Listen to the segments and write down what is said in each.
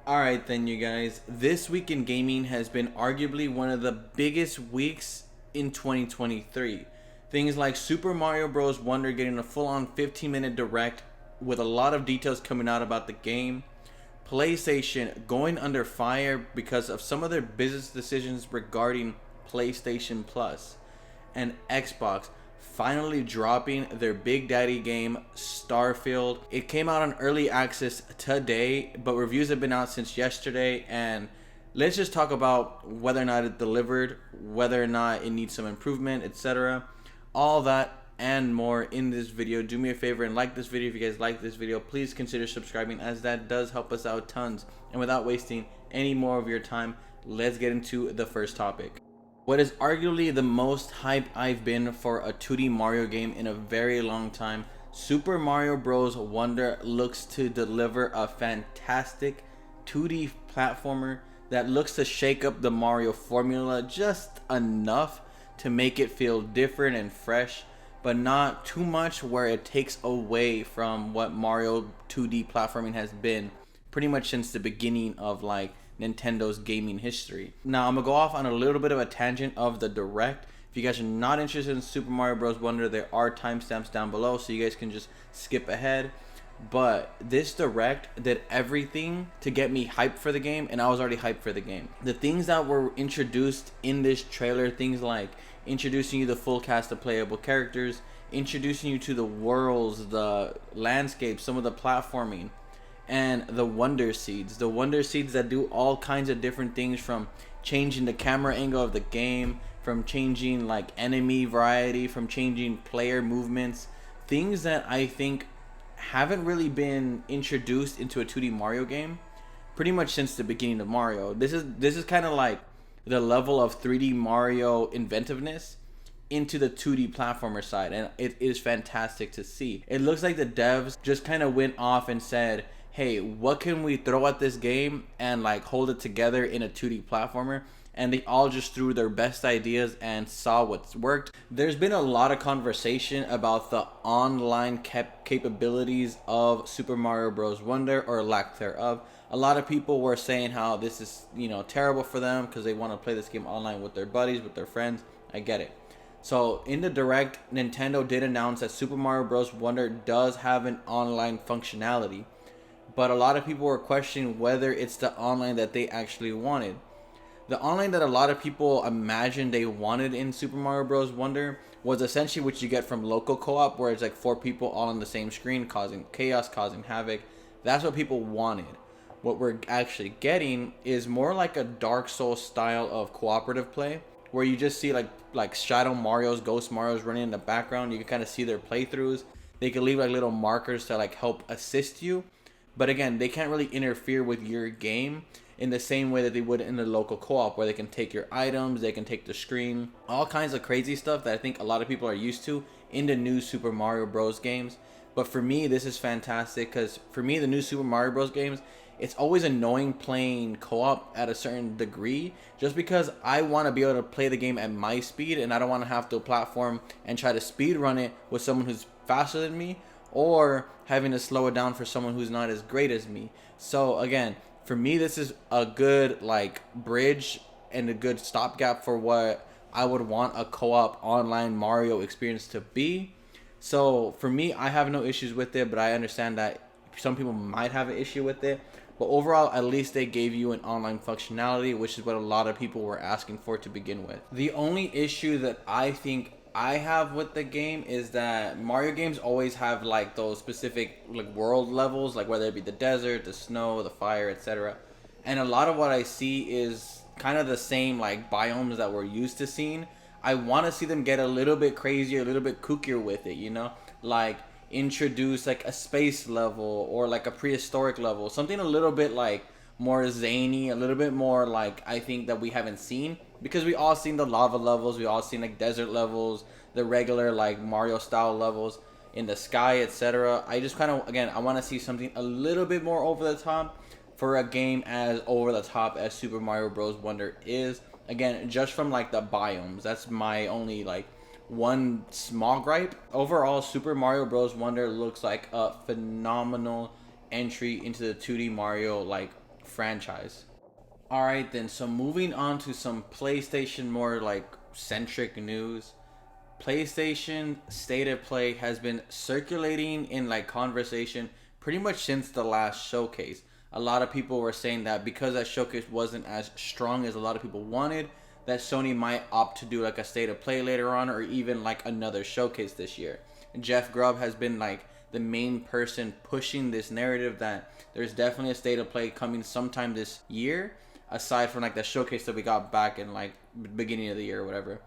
Alright then, you guys, this week in gaming has been arguably one of the biggest weeks in 2023. Things like Super Mario Bros. Wonder getting a full-on 15-minute direct with a lot of details coming out about the game, PlayStation going under fire because of some of their business decisions regarding PlayStation Plus, and Xbox finally dropping their Big Daddy game, Starfield. It came out on early access today, but reviews have been out since yesterday, and let's just talk about whether or not it delivered, whether or not it needs some improvement, etc. All that and more in this video. Do me a favor and like this video. If you guys like this video, please consider subscribing, as that does help us out tons. And without wasting any more of your time, let's get into the first topic. What is arguably the most hype I've been for a 2D Mario game in a very long time, Super Mario Bros. Wonder looks to deliver a fantastic 2D platformer that looks to shake up the Mario formula just enough to make it feel different and fresh, but not too much where it takes away from what Mario 2D platforming has been pretty much since the beginning of Nintendo's gaming history. Now I'm gonna go off on a little bit of a tangent of the direct. If you guys are not interested in Super Mario Bros. Wonder, there are timestamps down below, so you guys can just skip ahead. But this direct did everything to get me hyped for the game, and I was already hyped for the game. The things that were introduced in this trailer, things like introducing you the full cast of playable characters, introducing you to the worlds, the landscapes, some of the platforming, and the Wonder Seeds. The Wonder Seeds that do all kinds of different things, from changing the camera angle of the game, from changing enemy variety, from changing player movements. Things that I think haven't really been introduced into a 2D Mario game pretty much since the beginning of Mario. This is kind of like the level of 3D Mario inventiveness into the 2D platformer side, and it is fantastic to see. It looks like the devs just kind of went off and said, hey, what can we throw at this game and hold it together in a 2D platformer? And they all just threw their best ideas and saw what's worked. There's been a lot of conversation about the online capabilities of Super Mario Bros. Wonder, or lack thereof. A lot of people were saying how this is, terrible for them because they want to play this game online with their buddies, with their friends. I get it. So in the direct, Nintendo did announce that Super Mario Bros. Wonder does have an online functionality, but a lot of people were questioning whether it's the online that they actually wanted. The online that a lot of people imagined they wanted in Super Mario Bros. Wonder was essentially what you get from local co-op, where it's 4 people all on the same screen causing chaos, causing havoc. That's what people wanted. What we're actually getting is more like a Dark Souls style of cooperative play, where you just see like Shadow Marios, Ghost Marios running in the background. You can kind of see their playthroughs. They can leave little markers to help assist you. But again, they can't really interfere with your game in the same way that they would in the local co-op, where they can take your items, they can take the screen, all kinds of crazy stuff that I think a lot of people are used to in the new Super Mario Bros. Games. But for me, this is fantastic, because for me, the new Super Mario Bros. Games, it's always annoying playing co-op at a certain degree, just because I want to be able to play the game at my speed, and I don't want to have to platform and try to speed run it with someone who's faster than me, or having to slow it down for someone who's not as great as me. So again, for me, this is a good bridge and a good stopgap for what I would want a co-op online Mario experience to be. So for me, I have no issues with it, but I understand that some people might have an issue with it. But overall, at least they gave you an online functionality, which is what a lot of people were asking for to begin with. The only issue that I think I have with the game is that Mario games always have those specific world levels, whether it be the desert, the snow, the fire, etc. And a lot of what I see is kind of the same biomes that we're used to seeing. I want to see them get a little bit crazier, a little bit kookier with it, introduce a space level, or a prehistoric level, something a little bit more zany, a little bit more I think that we haven't seen, because we all seen the lava levels, we all seen desert levels, the regular Mario style levels in the sky, etc. I just kind of, again, I want to see something a little bit more over the top for a game as over the top as Super Mario Bros. Wonder is. Again, just from the biomes, that's my only one small gripe. Overall, Super Mario Bros. Wonder looks like a phenomenal entry into the 2D Mario franchise. Alright then, so moving on to some PlayStation more like centric news. PlayStation State of Play has been circulating in like conversation pretty much since the last showcase. A lot of people were saying that because that showcase wasn't as strong as a lot of people wanted, that Sony might opt to do like a State of Play later on, or even like another showcase this year. And Jeff Grubb has been like the main person pushing this narrative that there's definitely a State of Play coming sometime this year, aside from like the showcase that we got back in like beginning of the year or whatever.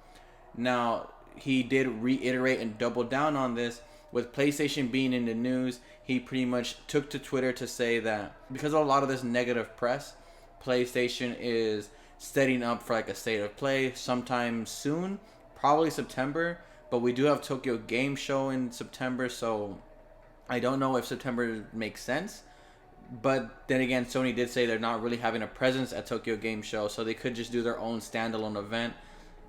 Now, he did reiterate and double down on this with PlayStation being in the news. He pretty much took to Twitter to say that because of a lot of this negative press, PlayStation is setting up for like a State of Play sometime soon, probably September. But we do have Tokyo Game Show in September, so I don't know if September makes sense. But then again, Sony did say they're not really having a presence at Tokyo Game Show, so they could just do their own standalone event.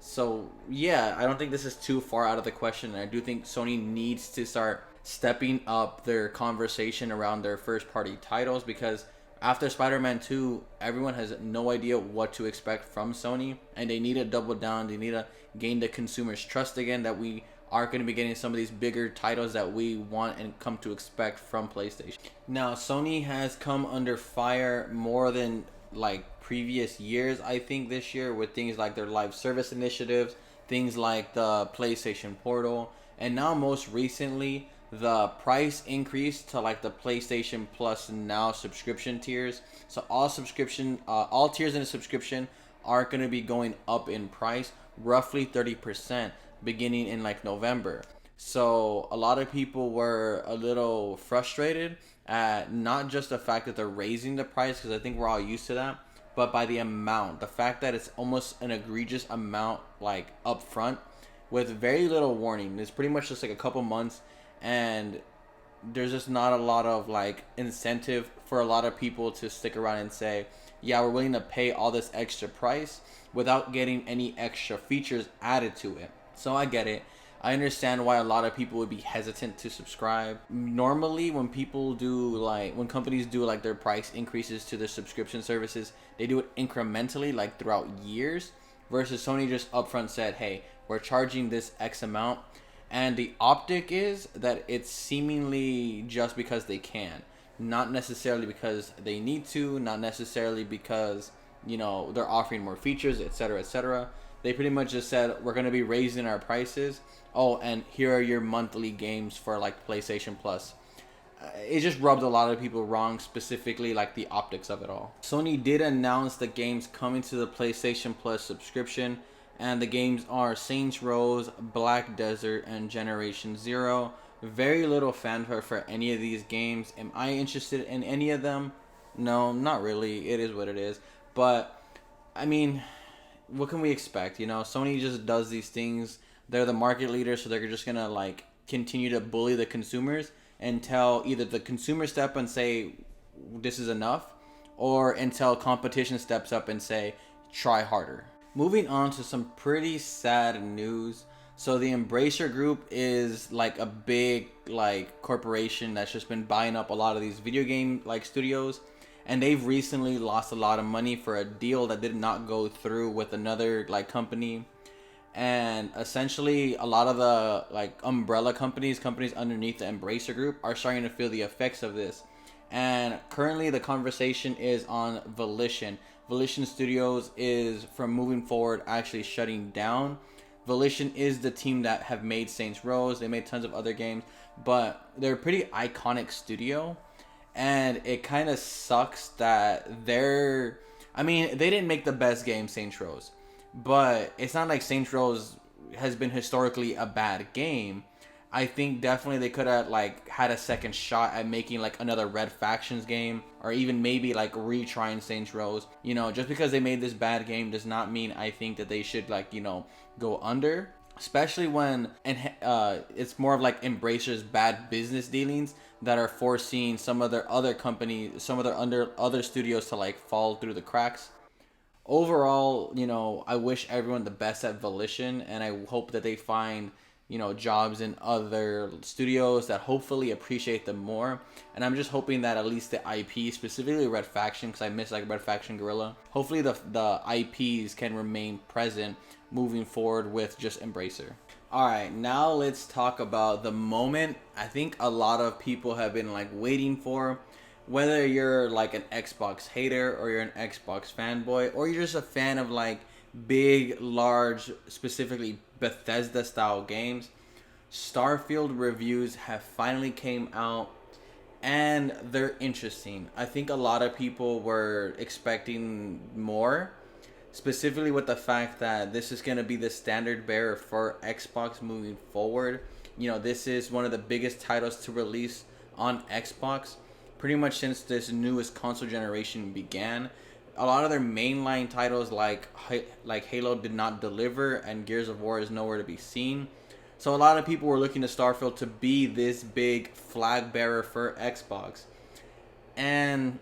So yeah, I don't think this is too far out of the question. I do think Sony needs to start stepping up their conversation around their first party titles, because after Spider-Man 2, everyone has no idea what to expect from Sony, and they need to double down. They need to gain the consumers' trust again that we are going to be getting some of these bigger titles that we want and come to expect from PlayStation. Now, Sony has come under fire more than like previous years, I think, this year, with things like their live service initiatives, things like the PlayStation Portal, and now most recently the price increase to like the PlayStation Plus Now subscription tiers. So all tiers in the subscription are going to be going up in price roughly 30% beginning in like November. So a lot of people were a little frustrated at not just the fact that they're raising the price, because I think we're all used to that, but by the amount. The fact that it's almost an egregious amount like upfront with very little warning. It's pretty much just like a couple months, and there's just not a lot of like incentive for a lot of people to stick around and say, yeah, we're willing to pay all this extra price without getting any extra features added to it. So I get it. I understand why a lot of people would be hesitant to subscribe. Normally, when companies do like their price increases to their subscription services, they do it incrementally, like throughout years, versus Sony just upfront said, hey, we're charging this X amount. And the optic is that it's seemingly just because they can, not necessarily because they need to, not necessarily because, they're offering more features, etc., etc. They pretty much just said, we're going to be raising our prices. Oh, and here are your monthly games for like PlayStation Plus. It just rubbed a lot of people wrong, specifically like the optics of it all. Sony did announce the games coming to the PlayStation Plus subscription, and the games are Saints Row, Black Desert, and Generation Zero. Very little fanfare for any of these games. Am I interested in any of them? No, not really. It is what it is. But, I mean, what can we expect? Sony just does these things. They're the market leader, so they're just gonna like continue to bully the consumers until either the consumers step up and say this is enough, or until competition steps up and say try harder. Moving on to some pretty sad news. So the Embracer Group is like a big like corporation that's just been buying up a lot of these video game like studios, and they've recently lost a lot of money for a deal that did not go through with another like company. And essentially a lot of the like umbrella companies underneath the Embracer Group are starting to feel the effects of this. And currently the conversation is on Volition. Volition Studios is, from moving forward, actually shutting down. Volition is the team that have made Saints Row. They made tons of other games, but they're a pretty iconic studio. And it kind of sucks that they didn't make the best game, Saints Row. But it's not like Saints Row has been historically a bad game. I think definitely they could have like had a second shot at making like another Red Factions game, or even maybe like retrying Saints Row. Just because they made this bad game does not mean I think that they should like go under. Especially when it's more of like Embracer's bad business dealings that are forcing some of their other companies, some of their other studios to like fall through the cracks. Overall, I wish everyone the best at Volition, and I hope that they find jobs in other studios that hopefully appreciate them more. And I'm just hoping that at least the IP, specifically Red Faction, because I miss like Red Faction Gorilla, hopefully the IPs can remain present moving forward with just Embracer. All right, now let's talk about the moment I think a lot of people have been like waiting for. Whether you're like an Xbox hater or you're an Xbox fanboy or you're just a fan of like big, large, specifically Bethesda style games, Starfield reviews have finally came out and they're interesting. I think a lot of people were expecting more, specifically with the fact that this is going to be the standard bearer for Xbox moving forward. This is one of the biggest titles to release on Xbox pretty much since this newest console generation began. A lot of their mainline titles like Halo did not deliver, and Gears of War is nowhere to be seen. So a lot of people were looking to Starfield to be this big flag bearer for Xbox. And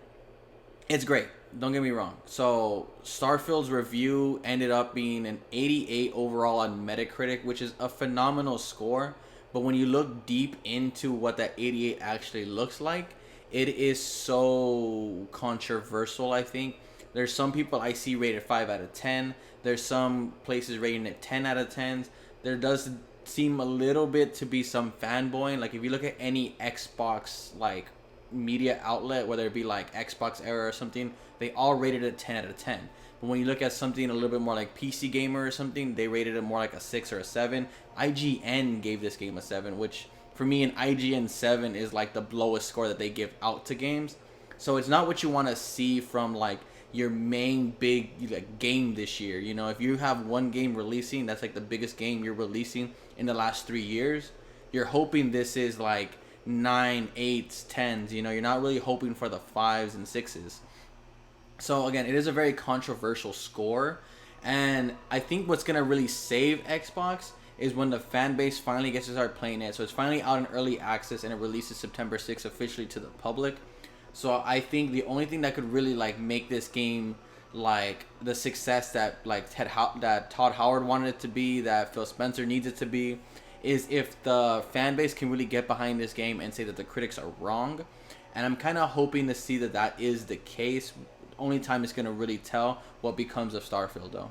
it's great. Don't get me wrong. So Starfield's review ended up being an 88 overall on Metacritic, which is a phenomenal score. But when you look deep into what that 88 actually looks like, it is so controversial, I think. There's some people I see rated 5 out of 10. There's some places rating it 10 out of 10s. There does seem a little bit to be some fanboying. Like if you look at any Xbox like media outlet, whether it be like Xbox Era or something, they all rated it 10 out of 10. But when you look at something a little bit more like PC Gamer or something, they rated it more like a 6 or a 7. IGN gave this game a 7, which for me an IGN 7 is like the lowest score that they give out to games. So it's not what you want to see from like your main big like game this year. If you have one game releasing, that's like the biggest game you're releasing in the last 3 years, you're hoping this is like 9, 8s, 10s. You're not really hoping for the 5s and 6s. So again, it is a very controversial score, and I think what's gonna really save Xbox is when the fan base finally gets to start playing it. So it's finally out in early access and it releases September 6th officially to the public. So I think the only thing that could really like make this game like the success that like that Todd Howard wanted it to be, that Phil Spencer needs it to be, is if the fan base can really get behind this game and say that the critics are wrong. And I'm kind of hoping to see that that is the case. Only time is going to really tell what becomes of Starfield though.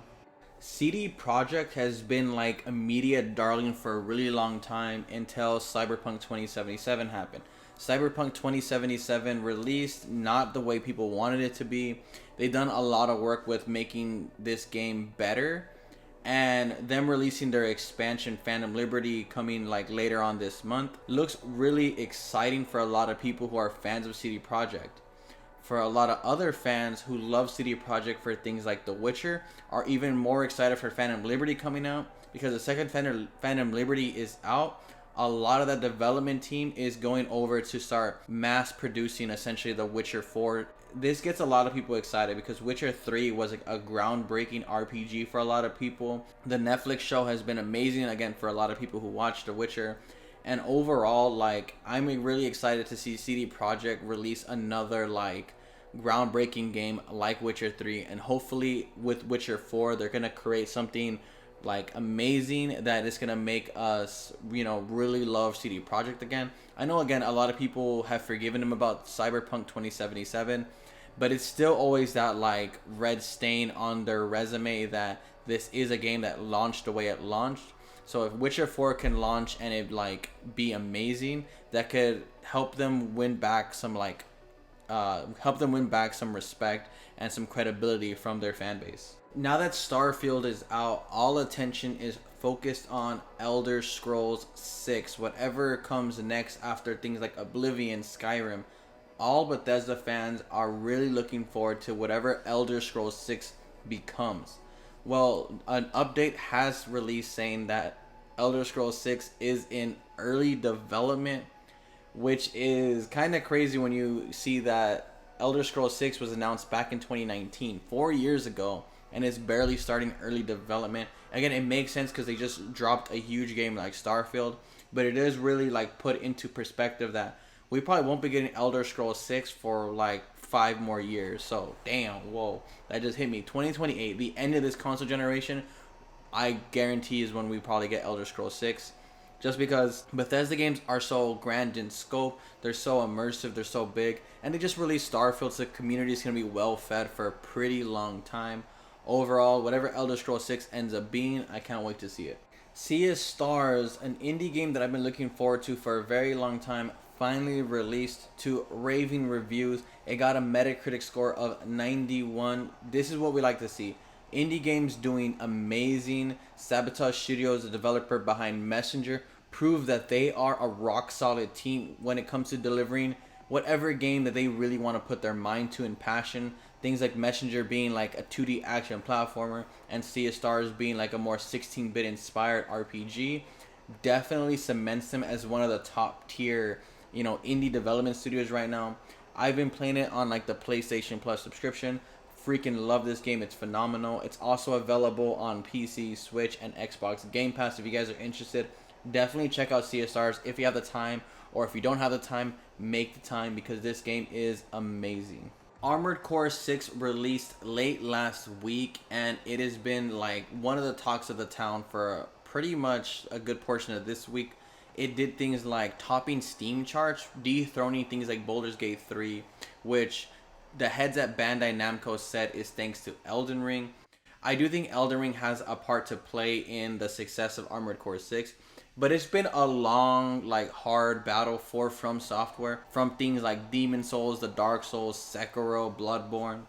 CD Projekt has been like a media darling for a really long time until Cyberpunk 2077 happened. Cyberpunk 2077 released not the way people wanted it to be. They've done a lot of work with making this game better, and them releasing their expansion Phantom Liberty coming like later on this month looks really exciting for a lot of people who are fans of CD Projekt. For a lot of other fans who love CD Projekt for things like The Witcher are even more excited for Phantom Liberty coming out, because the second Phantom Liberty is out. A lot of that development team is going over to start mass producing essentially The Witcher 4. This gets a lot of people excited because Witcher 3 was a groundbreaking RPG for a lot of people. The Netflix show has been amazing again for a lot of people who watch The Witcher. And overall, like, I'm really excited to see CD Projekt release another like groundbreaking game like Witcher 3, and hopefully with Witcher 4 they're gonna create something like amazing that is gonna make us really love CD Projekt again. I know again a lot of people have forgiven him about Cyberpunk 2077, but it's still always that like red stain on their resume that this is a game that launched the way it launched. So if Witcher 4 can launch and it like be amazing, that could help them win back some respect and some credibility from their fan base. Now that Starfield is out, all attention is focused on Elder Scrolls 6. Whatever comes next after things like Oblivion, Skyrim, all Bethesda fans are really looking forward to whatever Elder Scrolls 6 becomes. Well, an update has released saying that Elder Scrolls 6 is in early development, which is kind of crazy when you see that Elder Scrolls 6 was announced back in 2019, 4 years ago, and it's barely starting early development. Again, it makes sense because they just dropped a huge game like Starfield, but it is really like put into perspective that we probably won't be getting Elder Scrolls 6 for like 5 more years. So, damn, whoa, that just hit me. 2028, the end of this console generation, I guarantee is when we probably get Elder Scrolls 6. just because Bethesda games are so grand in scope, they're so immersive, they're so big, and they just released Starfield, so the community is going to be well fed for a pretty long time. Overall, whatever Elder Scrolls 6 ends up being, I can't wait to see it. Sea of Stars, an indie game that I've been looking forward to for a very long time, finally released to raving reviews. It got a Metacritic score of 91. This is what we like to see. Indie games doing amazing. Sabotage Studios, the developer behind Messenger, prove that they are a rock solid team when it comes to delivering whatever game that they really want to put their mind to and passion. Things like Messenger being like a 2D action platformer and Sea of Stars being like a more 16-bit inspired RPG definitely cements them as one of the top tier, indie development studios right now. I've been playing it on like the PlayStation Plus subscription. Freaking love this game. It's phenomenal. It's also available on PC, Switch, and Xbox Game Pass. If you guys are interested, definitely check out Sea of Stars if you have the time, or if you don't have the time, make the time, because this game is amazing. Armored Core 6 released late last week, and it has been like one of the talks of the town for pretty much a good portion of this week. It did things like topping Steam charts, dethroning things like Baldur's Gate 3, which the heads at Bandai Namco said is thanks to Elden Ring. I do think Elden Ring has a part to play in the success of Armored Core 6, but it's been a long, hard battle for From Software, from things like Demon Souls, the Dark Souls, Sekiro, Bloodborne,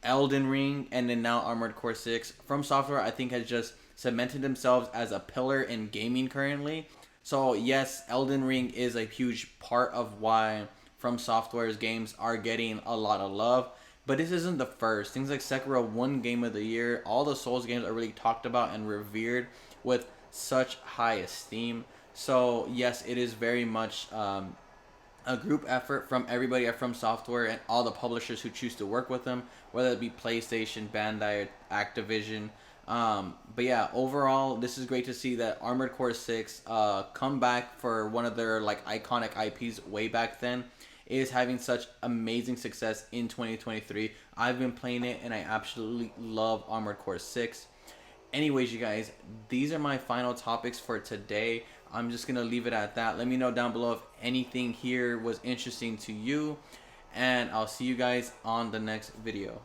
Elden Ring, and then now Armored Core 6. From Software, I think, has just cemented themselves as a pillar in gaming currently. So yes, Elden Ring is a huge part of why From Software's games are getting a lot of love, but this isn't the first. Things like Sekiro won Game of the Year. All the Souls games are really talked about and revered with such high esteem. So yes, it is very much a group effort from everybody at From Software and all the publishers who choose to work with them, whether it be PlayStation, Bandai, Activision. But yeah, overall, this is great to see that Armored Core 6 come back for one of their iconic IPs way back then is having such amazing success in 2023. I've been playing it and I absolutely love Armored Core 6. Anyways, you guys, these are my final topics for today. I'm just going to leave it at that. Let me know down below if anything here was interesting to you, and I'll see you guys on the next video.